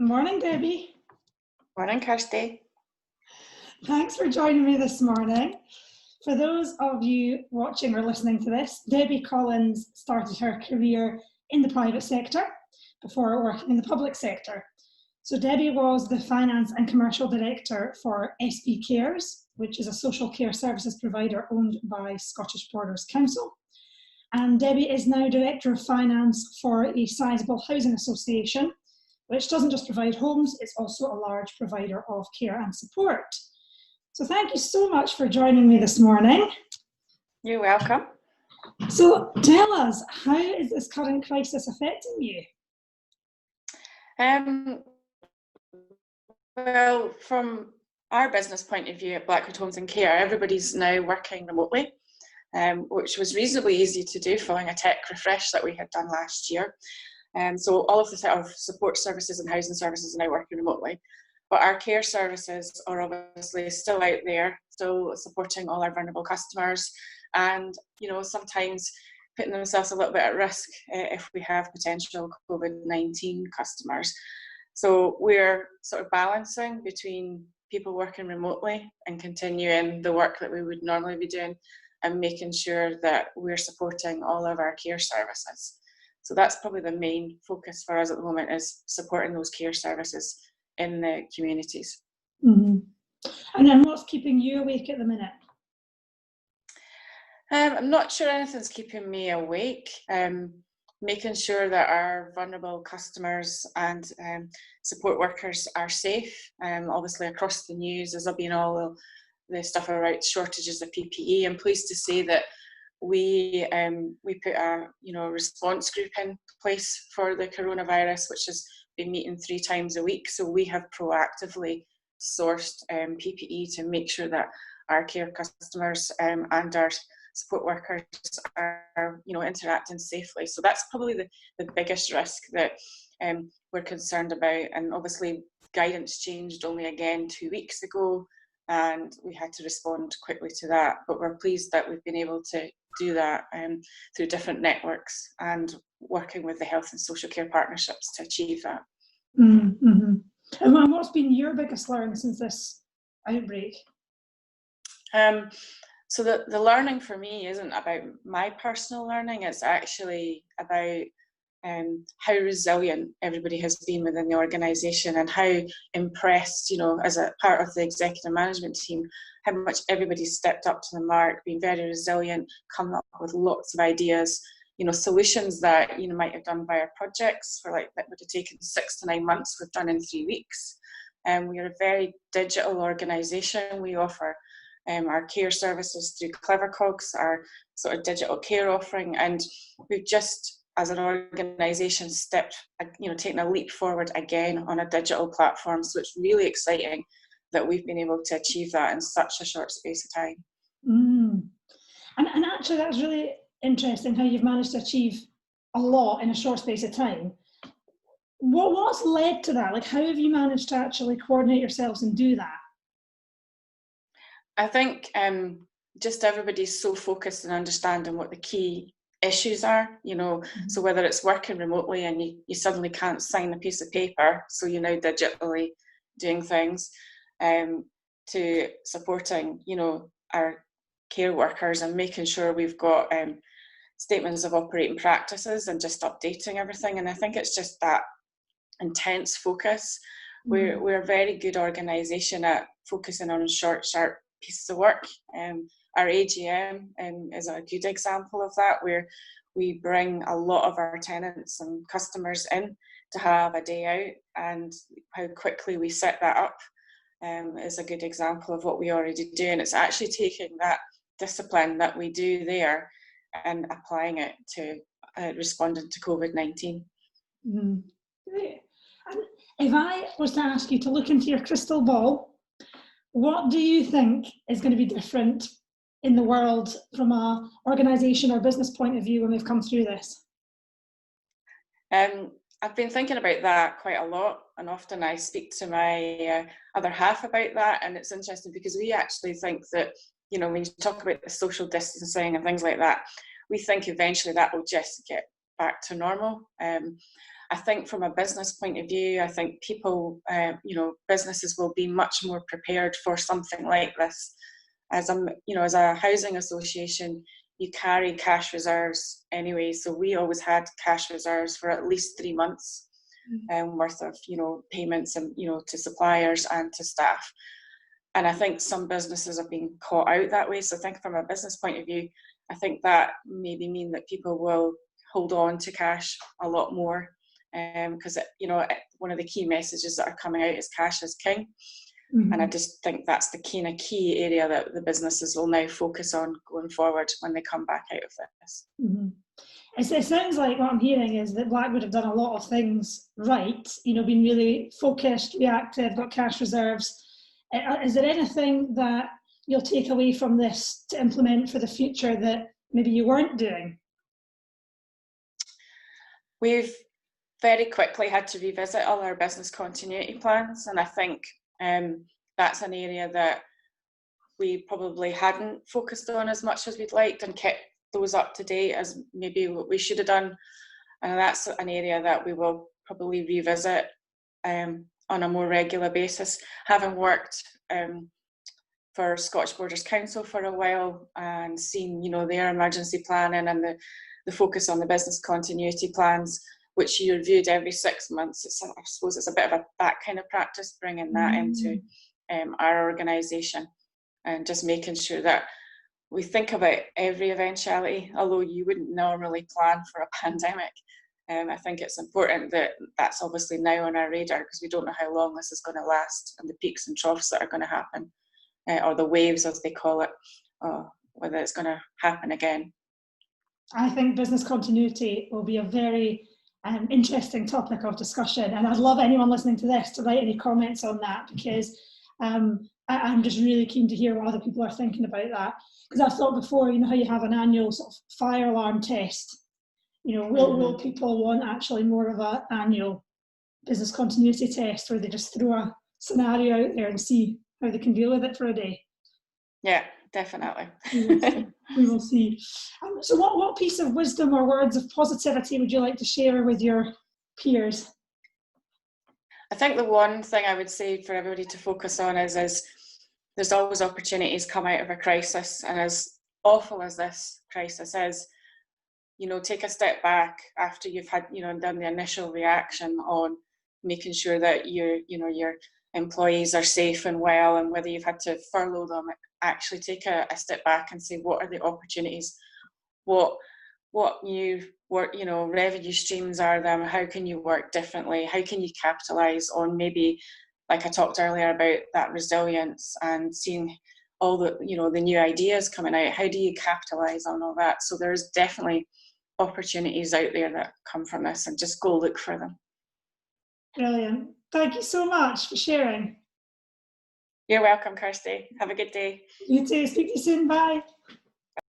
Morning, Debbie. Morning, Kirsty. Thanks for joining me this morning. For those of you watching or listening to this, Debbie Collins started her career in the private sector before working in the public sector. So Debbie was the Finance and Commercial Director for SB Cares, which is a social care services provider owned by Scottish Borders Council. And Debbie is now Director of Finance for a sizable housing association, which doesn't just provide homes, it's also a large provider of care and support. So thank you so much for joining me this morning. You're welcome. So tell us, how is this current crisis affecting you? Well, from our business point of view at Blackwood Homes and Care, everybody's now working remotely, which was reasonably easy to do following a tech refresh that we had done last year. So all of the sort of support services and housing services are now working remotely. But our care services are obviously still out there, still supporting all our vulnerable customers, and sometimes putting themselves a little bit at risk if we have potential COVID-19 customers. So we're sort of balancing between people working remotely and continuing the work that we would normally be doing, and making sure that we're supporting all of our care services. So that's probably the main focus for us at the moment, is supporting those care services in the communities. Mm-hmm. And then what's keeping you awake at the minute? I'm not sure anything's keeping me awake. Making sure that our vulnerable customers and support workers are safe. Obviously across the news there's been all the stuff about shortages of PPE. I'm pleased to say that we put a response group in place for the coronavirus, which has been meeting 3 times a week. So we have proactively sourced PPE to make sure that our care customers and our support workers are interacting safely. So that's probably the biggest risk that we're concerned about. And obviously guidance changed only again 2 weeks ago, and we had to respond quickly to that. But we're pleased that we've been able to do that through different networks and working with the health and social care partnerships to achieve that. Mm-hmm. And what's been your biggest learning since this outbreak? So the learning for me isn't about my personal learning, it's actually about how resilient everybody has been within the organisation, and how impressed, as a part of the executive management team, how much everybody stepped up to the mark, being very resilient, coming up with lots of ideas, solutions that might have done via projects that would have taken 6 to 9 months, we've done in 3 weeks. We are a very digital organisation. We offer our care services through Clevercogs, our sort of digital care offering, and we've just, as an organisation, taken a leap forward again on a digital platform. So it's really exciting that we've been able to achieve that in such a short space of time. And actually that's really interesting how you've managed to achieve a lot in a short space of time. What's led to that? How have you managed to actually coordinate yourselves and do that? I think just everybody's so focused on understanding what the key issues are, Mm-hmm. So whether it's working remotely and you suddenly can't sign a piece of paper, so you're now digitally doing things, to supporting, our care workers and making sure we've got statements of operating practices and just updating everything. And I think it's just that intense focus. Mm-hmm. We're a very good organisation at focusing on short, sharp pieces of work. Our AGM is a good example of that, where we bring a lot of our tenants and customers in to have a day out, and how quickly we set that up is a good example of what we already do. And it's actually taking that discipline that we do there and applying it to responding to COVID-19. Mm-hmm. Great. And if I was to ask you to look into your crystal ball, what do you think is going to be different in the world from an organisation or business point of view when we've come through this? I've been thinking about that quite a lot, and often I speak to my other half about that, and it's interesting because we actually think that, when you talk about the social distancing and things like that, we think eventually that will just get back to normal. I think from a business point of view, I think people, businesses will be much more prepared for something like this. As a housing association, you carry cash reserves anyway. So we always had cash reserves for at least 3 months worth of, payments and, to suppliers and to staff. And I think some businesses are being caught out that way. So I think from a business point of view, I think that maybe mean that people will hold on to cash a lot more, because one of the key messages that are coming out is cash is king. Mm-hmm. And I just think that's the kind of key area that the businesses will now focus on going forward when they come back out of this. Mm-hmm. It sounds like what I'm hearing is that Blackwood have done a lot of things right, been really focused, reactive, got cash reserves. Is there anything that you'll take away from this to implement for the future that maybe you weren't doing? We've very quickly had to revisit all our business continuity plans, and I think that's an area that we probably hadn't focused on as much as we'd liked and kept those up to date as maybe what we should have done. And that's an area that we will probably revisit on a more regular basis. Having worked for Scottish Borders Council for a while and seen, their emergency planning and the focus on the business continuity plans, which you reviewed every 6 months. I suppose it's a bit of that kind of practice, bringing that into our organisation and just making sure that we think about every eventuality, although you wouldn't normally plan for a pandemic. I think it's important that that's obviously now on our radar, because we don't know how long this is going to last and the peaks and troughs that are going to happen, or the waves as they call it, whether it's going to happen again. I think business continuity will be a very interesting topic of discussion, and I'd love anyone listening to this to write any comments on that, because I'm just really keen to hear what other people are thinking about that. Because I've thought before, how you have an annual sort of fire alarm test. Will people want actually more of an annual business continuity test where they just throw a scenario out there and see how they can deal with it for a day? Yeah, definitely. We will see. So what piece of wisdom or words of positivity would you like to share with your peers? I think the one thing I would say for everybody to focus on is there's always opportunities come out of a crisis, and as awful as this crisis is, take a step back after you've had, done the initial reaction on making sure that your employees are safe and well, and whether you've had to furlough them, actually take a step back and say, what are the opportunities? What new work, revenue streams are there? How can you work differently? How can you capitalize on, maybe, like I talked earlier about that resilience and seeing all the, the new ideas coming out? How do you capitalize on all that? So there's definitely opportunities out there that come from this, and just go look for them. Brilliant. Thank you so much for sharing. You're welcome, Kirsty. Have a good day. You too. Speak to you soon. Bye.